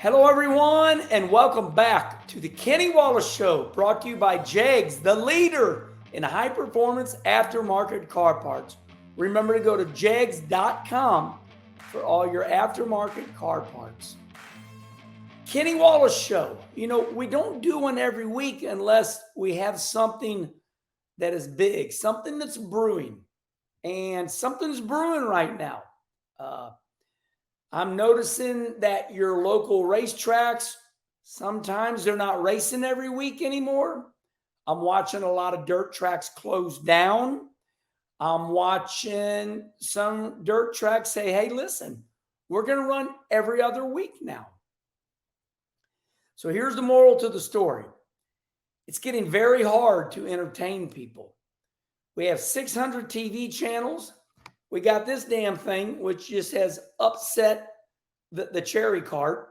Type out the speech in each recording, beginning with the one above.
Hello, everyone, and welcome back to the Kenny Wallace Show, brought to you by JEGS, the leader in high-performance aftermarket car parts. Remember to go to jegs.com for all your aftermarket car parts. Kenny Wallace Show. We don't do one every week unless we have something that is big, something that's brewing, and something's brewing right now. I'm noticing that your local racetracks, sometimes they're not racing every week anymore. I'm watching a lot of dirt tracks close down. I'm watching some dirt tracks say, hey, listen, we're going to run every other week now. So here's the moral to the story. It's getting very hard to entertain people. We have 600 TV channels. We got this damn thing, which just has upset the cherry cart.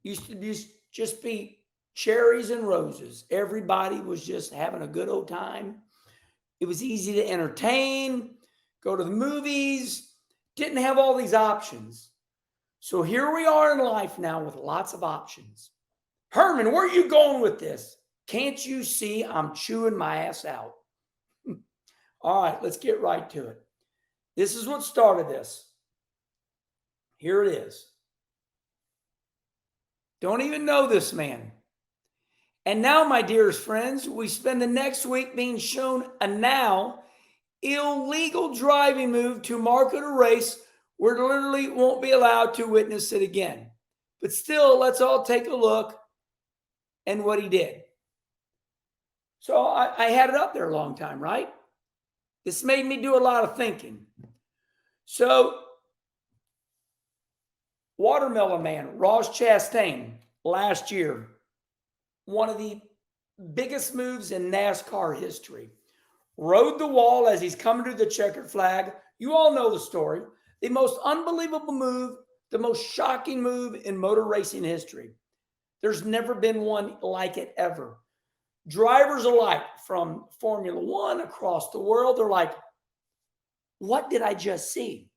Used to just be cherries and roses. Everybody was just having a good old time. It was easy to entertain, go to the movies, didn't have all these options. So here we are in life now with lots of options. Herman, where are you going with this? Can't you see I'm chewing my ass out? All right, let's get right to it. This is what started this. Here it is. Don't even know this man. And now, my dearest friends, we spend the next week being shown a now illegal driving move to market a race where literally won't be allowed to witness it again. But still, let's all take a look and what he did. So I had it up there a long time, right? This made me do a lot of thinking. So, Watermelon Man, Ross Chastain, last year, one of the biggest moves in NASCAR history. Rode the wall as he's coming to the checkered flag. You all know the story. The most unbelievable move, the most shocking move in motor racing history. There's never been one like it ever. Drivers alike from Formula One across the world, they're like, what did I just see?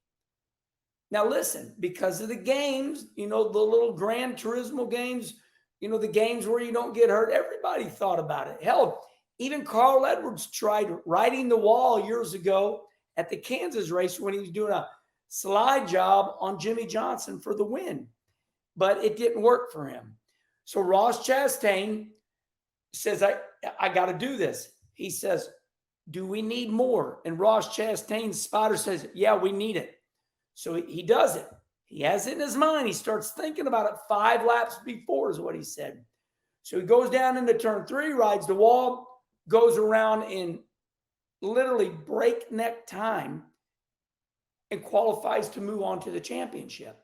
Now listen, because of the games, the little Gran Turismo games, the games where you don't get hurt, everybody thought about it. Hell, even Carl Edwards tried riding the wall years ago at the Kansas race when he was doing a slide job on Jimmy Johnson for the win. But it didn't work for him. So Ross Chastain says, I got to do this. He says, do we need more? And Ross Chastain's spotter says, yeah, we need it. So he does it. He has it in his mind. He starts thinking about it 5 laps before is what he said. So he goes down into turn 3, rides the wall, goes around in literally breakneck time and qualifies to move on to the championship.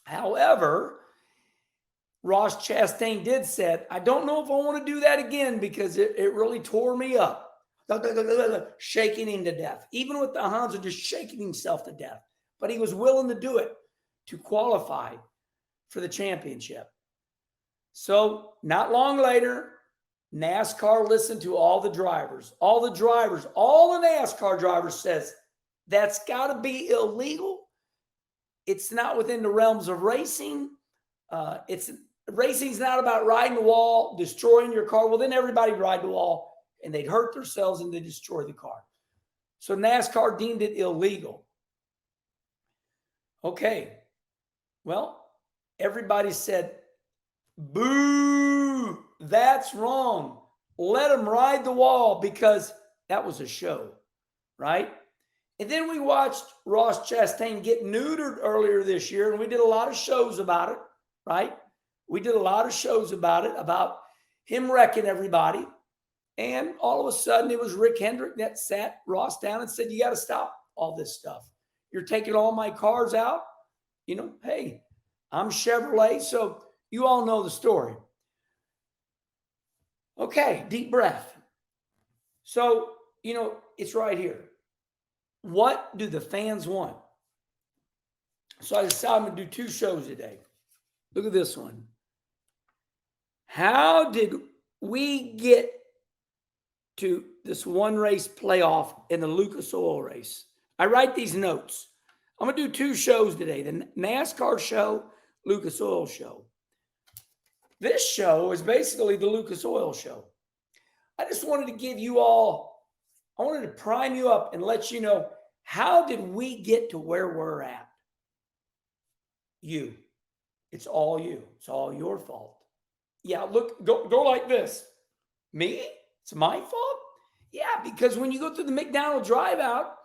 However, Ross Chastain did said, I don't know if I want to do that again because it really tore me up. Shaking him to death. Even with the Honda, just shaking himself to death. But he was willing to do it to qualify for the championship. So not long later, NASCAR listened to all the drivers. All the NASCAR drivers says, that's got to be illegal. It's not within the realms of racing. Racing's not about riding the wall, destroying your car. Well, then everybody would ride the wall and they'd hurt themselves and they'd destroy the car. So NASCAR deemed it illegal. Okay. Well, everybody said, boo, that's wrong. Let them ride the wall because that was a show, right? And then we watched Ross Chastain get neutered earlier this year, and we did a lot of shows about it, right? We did a lot of shows about it, about him wrecking everybody. And all of a sudden, it was Rick Hendrick that sat Ross down and said, you got to stop all this stuff. You're taking all my cars out. Hey, I'm Chevrolet, so you all know the story. Okay, deep breath. So, it's right here. What do the fans want? So I decided I'm going to do 2 shows today. Look at this one. How did we get to this one race playoff in the Lucas Oil race? I write these notes. I'm going to do 2 shows today, the NASCAR show, Lucas Oil show. This show is basically the Lucas Oil show. I just wanted to give you all, I wanted to prime you up and let you know, how did we get to where we're at? You. It's all you. It's all your fault. Yeah, look, go like this. Me? It's my fault? Yeah, because when you go through the McDonald's drive-out,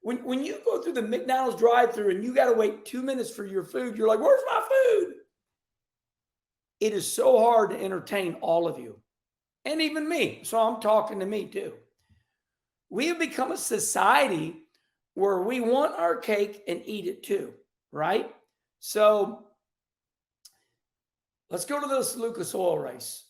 when you go through the McDonald's drive-thru and you got to wait 2 minutes for your food, you're like, where's my food? It is so hard to entertain all of you, and even me. So I'm talking to me too. We have become a society where we want our cake and eat it too, right? So let's go to this Lucas Oil race.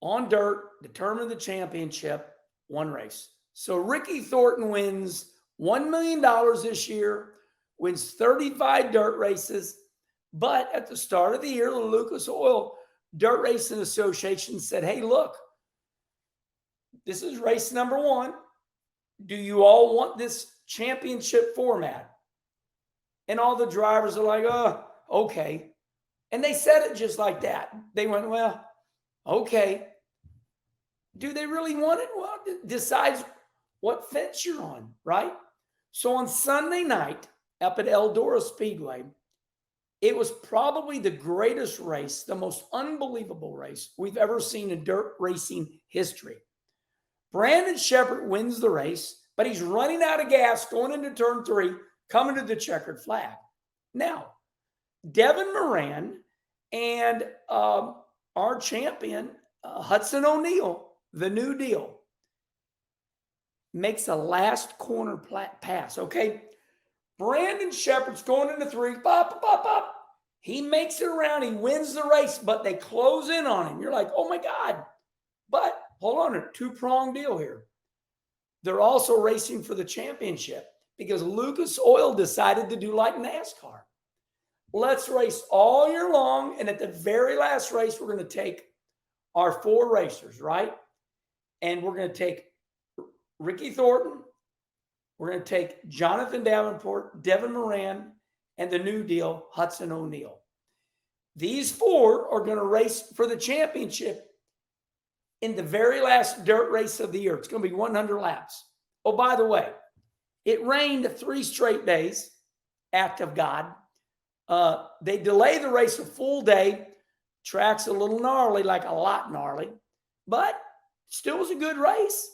On dirt, determine the championship, 1 race. So Ricky Thornton wins $1 million this year, wins 35 dirt races. But at the start of the year, the Lucas Oil Dirt Racing Association said, hey, look, this is race number 1. Do you all want this championship format? And all the drivers are like, oh, okay. And they said it just like that. They went, well, okay. Do they really want it? Well, it decides what fence you're on, right? So on Sunday night up at Eldora Speedway, it was probably the greatest race, the most unbelievable race we've ever seen in dirt racing history. Brandon Sheppard wins the race, but he's running out of gas going into turn 3, coming to the checkered flag. Now, Devin Moran and our champion, Hudson O'Neal, the New Deal, makes a last corner pass, okay? Brandon Sheppard's going into 3, pop, pop, pop. He makes it around. He wins the race, but they close in on him. You're like, oh, my God. But hold on, a 2-pronged deal here. They're also racing for the championship because Lucas Oil decided to do like NASCAR. Let's race all year long, and at the very last race, we're going to take our 4 racers, right? And we're going to take Ricky Thornton, we're going to take Jonathan Davenport, Devin Moran, and the New Deal, Hudson O'Neal. These 4 are going to race for the championship in the very last dirt race of the year. It's going to be 100 laps. Oh, by the way, it rained 3 straight days, act of God. They delay the race a full day. Track's a little gnarly, like a lot gnarly, but still was a good race.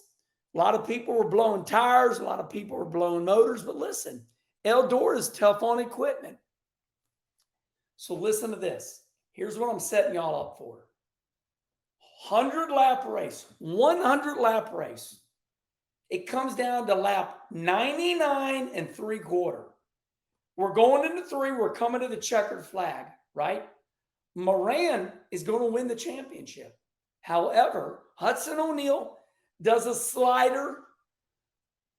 A lot of people were blowing tires. A lot of people were blowing motors. But listen, Eldora is tough on equipment. So listen to this. Here's what I'm setting y'all up for. 100-lap race. 100-lap race. It comes down to lap 99 3/4. We're going into 3. We're coming to the checkered flag, right? Moran is going to win the championship. However, Hudson O'Neal does a slider.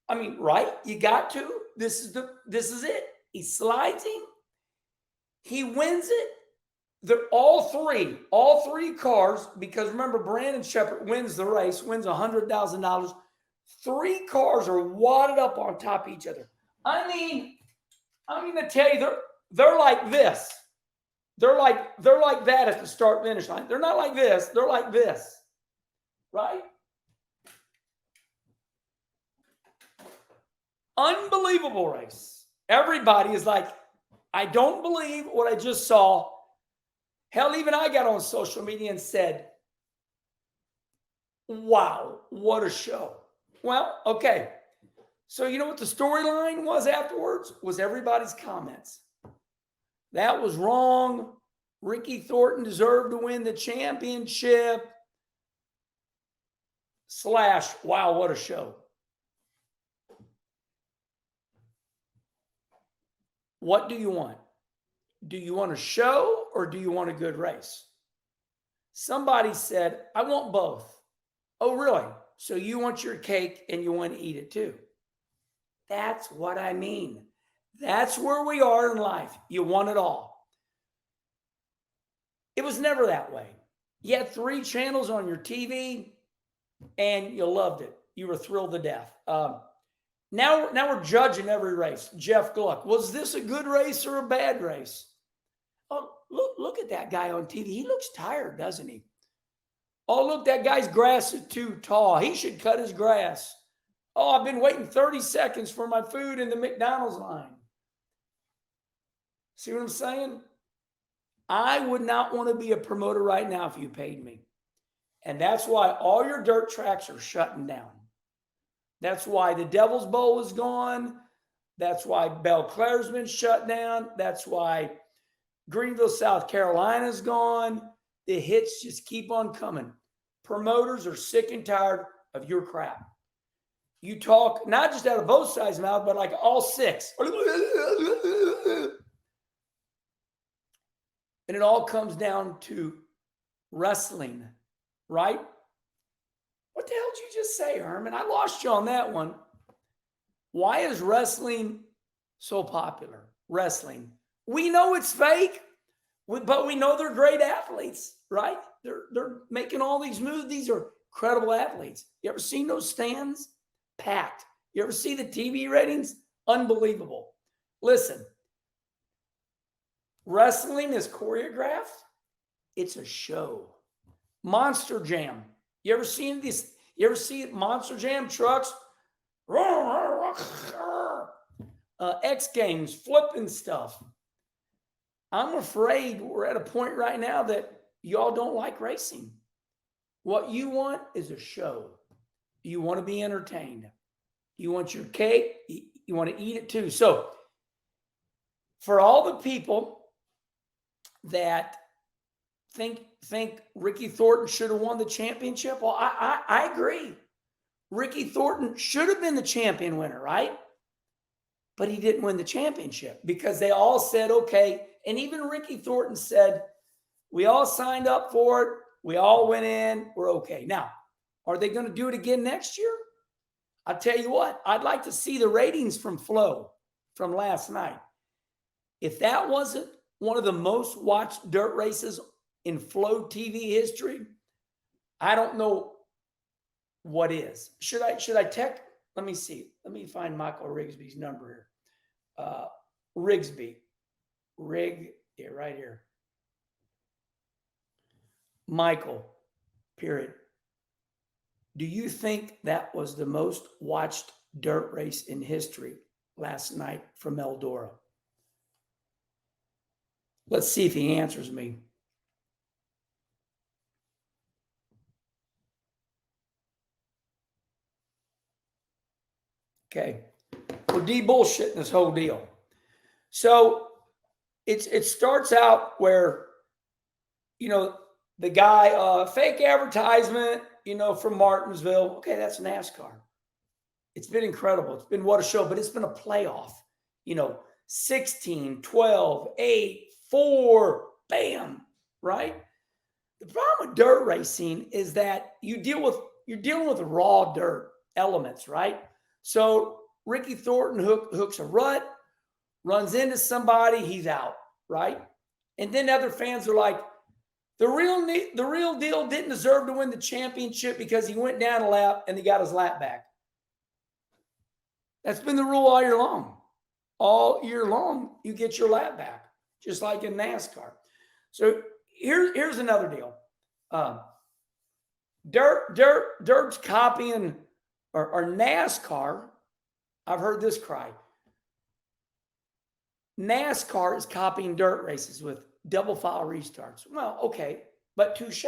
I mean, right? You got to. This is it. He slides him. He wins it. They're all three cars, because remember, Brandon Sheppard wins the race, wins $100,000. 3 cars are wadded up on top of each other. I mean, I'm going to tell you, they're like this. They're like that at the start finish line. They're not like this. They're like this, right? Unbelievable race. Everybody is like, I don't believe what I just saw. Hell, even I got on social media and said, wow, what a show. Well, okay. So you know what the storyline was afterwards? Was everybody's comments. That was wrong. Ricky Thornton deserved to win the championship. / wow, what a show. What do you want? Do you want a show or do you want a good race? Somebody said, I want both. Oh, really? So you want your cake and you want to eat it too. That's what I mean. That's where we are in life. You want it all. It was never that way. You had 3 channels on your TV and you loved it. You were thrilled to death. Now we're judging every race. Jeff Gluck, was this a good race or a bad race? Oh, look at that guy on TV. He looks tired, doesn't he? Oh, look, that guy's grass is too tall. He should cut his grass. Oh, I've been waiting 30 seconds for my food in the McDonald's line. See what I'm saying? I would not want to be a promoter right now if you paid me. And that's why all your dirt tracks are shutting down. That's why the Devil's Bowl is gone. That's why Belle Claire's been shut down. That's why Greenville, South Carolina is gone. The hits just keep on coming. Promoters are sick and tired of your crap. You talk not just out of both sides' mouth, but like all six. And it all comes down to wrestling, right? What the hell did you just say, Herman? I lost you on that one. Why is wrestling so popular? Wrestling. We know it's fake, but we know they're great athletes, right? They're making all these moves. These are incredible athletes. You ever seen those stands? Packed. You ever see the TV ratings? Unbelievable. Listen, wrestling is choreographed. It's a show. Monster Jam. You ever seen this? You ever see Monster Jam trucks? X Games, flipping stuff. I'm afraid we're at a point right now that y'all don't like racing. What you want is a show. You want to be entertained. You want your cake. You want to eat it too. So for all the people that think Ricky Thornton should have won the championship, well, I agree. Ricky Thornton should have been the champion winner, right? But he didn't win the championship because they all said, okay. And even Ricky Thornton said, we all signed up for it. We all went in. We're okay. Now, are they going to do it again next year? I'll tell you what, I'd like to see the ratings from Flow from last night. If that wasn't one of the most watched dirt races in Flow TV history, I don't know what is. Should I text? Let me see. Let me find Michael Rigsby's number here. Rigsby. Yeah, right here. Michael, period. Do you think that was the most watched dirt race in history last night from Eldora? Let's see if he answers me. Okay. We're de-bullshitting this whole deal. So it starts out where, the guy, fake advertisement, from Martinsville. Okay, that's NASCAR. It's been incredible. It's been what a show, but it's been a playoff. 16, 12, 8, 4, bam, right? The problem with dirt racing is that you're dealing with raw dirt elements, right? So Ricky Thornton hooks a rut, runs into somebody, he's out, right? And then other fans are like, the real deal didn't deserve to win the championship because he went down a lap and he got his lap back. That's been the rule all year long. All year long, you get your lap back, just like in NASCAR. So here's another deal. Dirt's copying, or NASCAR. I've heard this cry. NASCAR is copying dirt races with double file restarts. Well, okay, but touche.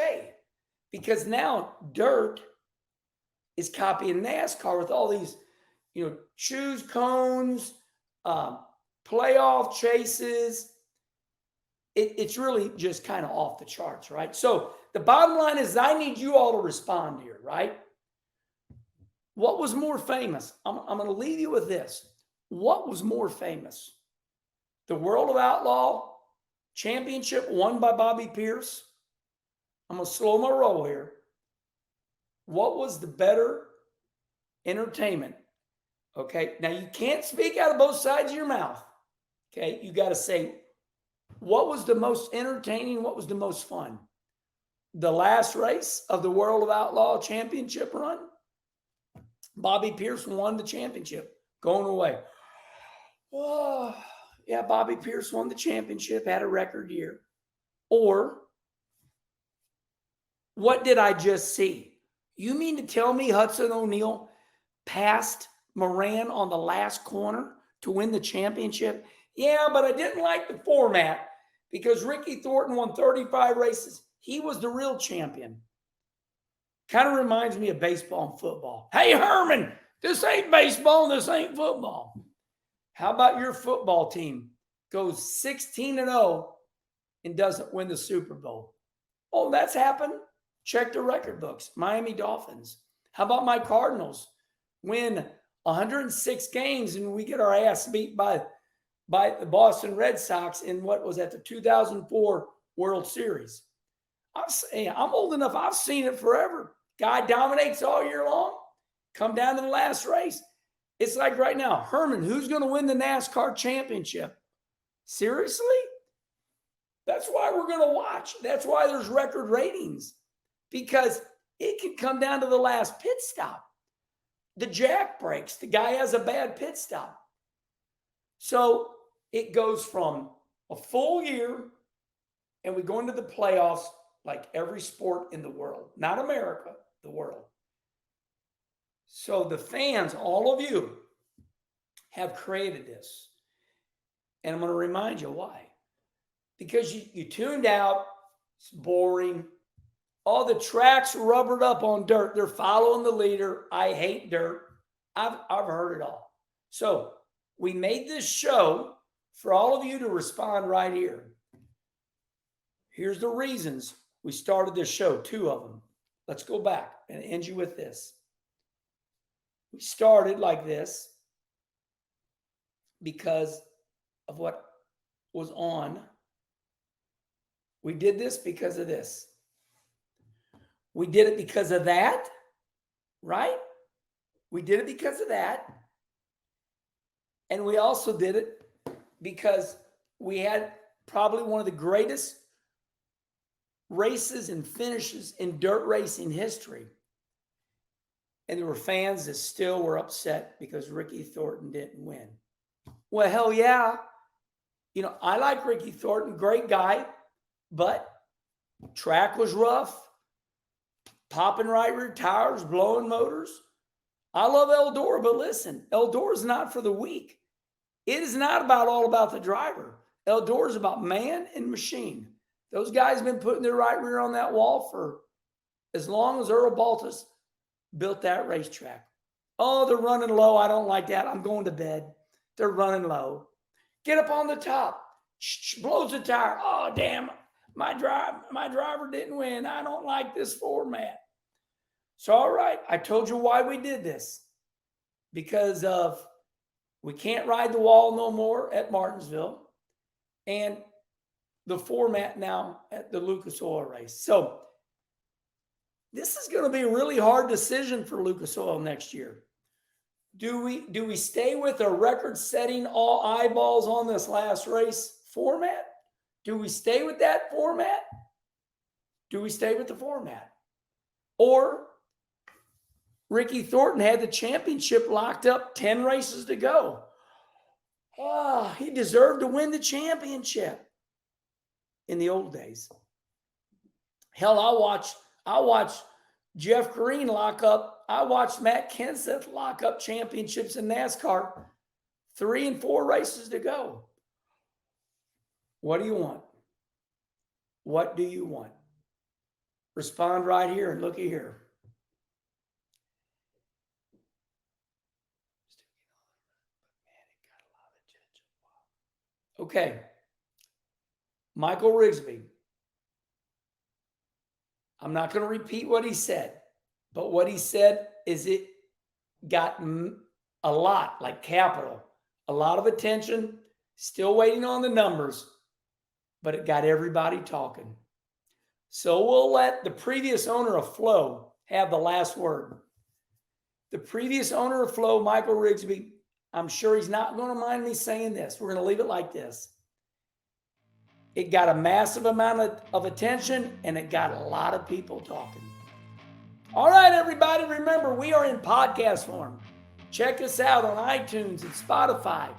Because now dirt is copying NASCAR with all these, choose cones, playoff chases. It's really just kind of off the charts, right? So the bottom line is I need you all to respond here, right? What was more famous? I'm going to leave you with this. What was more famous? The World of Outlaw Championship won by Bobby Pierce. I'm going to slow my roll here. What was the better entertainment? Okay. Now you can't speak out of both sides of your mouth. Okay. You got to say, what was the most entertaining? What was the most fun? The last race of the World of Outlaw Championship run? Bobby Pierce won the championship. going away. Oh, yeah, Bobby Pierce won the championship, had a record year. Or, what did I just see? You mean to tell me Hudson O'Neal passed Moran on the last corner to win the championship? Yeah, but I didn't like the format because Ricky Thornton won 35 races. He was the real champion. Kind of reminds me of baseball and football. Hey, Herman, this ain't baseball, this ain't football. How about your football team goes 16-0 and doesn't win the Super Bowl? Oh, that's happened. Check the record books. Miami Dolphins. How about my Cardinals? Win 106 games and we get our ass beat by the Boston Red Sox in what was at the 2004 World Series. I'm old enough. I've seen it forever. Guy dominates all year long. Come down to the last race. It's like right now, Herman, who's going to win the NASCAR championship? Seriously? That's why we're going to watch. That's why there's record ratings, because it can come down to the last pit stop. The jack breaks. The guy has a bad pit stop. So it goes from a full year and we go into the playoffs like every sport in the world, not America, the world. So the fans, all of you, have created this. And I'm going to remind you why. Because you tuned out. It's boring. All the tracks are rubbered up on dirt. They're following the leader. I hate dirt. I've heard it all. So we made this show for all of you to respond right here. Here's the reasons we started this show, 2 of them. Let's go back and end you with this. We started like this because of what was on. We did this because of this. We did it because of that, right? We did it because of that. And we also did it because we had probably one of the greatest races and finishes in dirt racing history. And there were fans that still were upset because Ricky Thornton didn't win. Well, hell yeah. I like Ricky Thornton, great guy, but track was rough, popping right rear tires, blowing motors. I love Eldora, but listen, Eldora is not for the weak. It is not all about the driver. Eldora is about man and machine. Those guys have been putting their right rear on that wall for as long as Earl Baltus built that racetrack. Oh, they're running low. I don't like that. I'm going to bed. They're running low. Get up on the top. Blows the tire. Oh, damn. My driver didn't win. I don't like this format. So, all right. I told you why we did this. Because of we can't ride the wall no more at Martinsville. And the format now at the Lucas Oil race. So, this is going to be a really hard decision for Lucas Oil next year. Do we stay with a record-setting all eyeballs on this last race format? Do we stay with that format? Do we stay with the format? Or Ricky Thornton had the championship locked up, 10 races to go. Oh, he deserved to win the championship in the old days. Hell, I watched Jeff Green lock up. I watched Matt Kenseth lock up championships in NASCAR. 3 and 4 races to go. What do you want? What do you want? Respond right here and look at here. Okay. Michael Rigsby. I'm not going to repeat what he said, but what he said is it got a lot, like capital, a lot of attention, still waiting on the numbers, but it got everybody talking. So we'll let the previous owner of Flow have the last word. The previous owner of Flow, Michael Rigsby, I'm sure he's not going to mind me saying this. We're going to leave it like this. It got a massive amount of attention, and it got a lot of people talking. All right, everybody, remember, we are in podcast form. Check us out on iTunes and Spotify.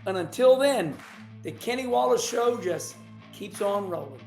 And until then, the Kenny Wallace Show just keeps on rolling.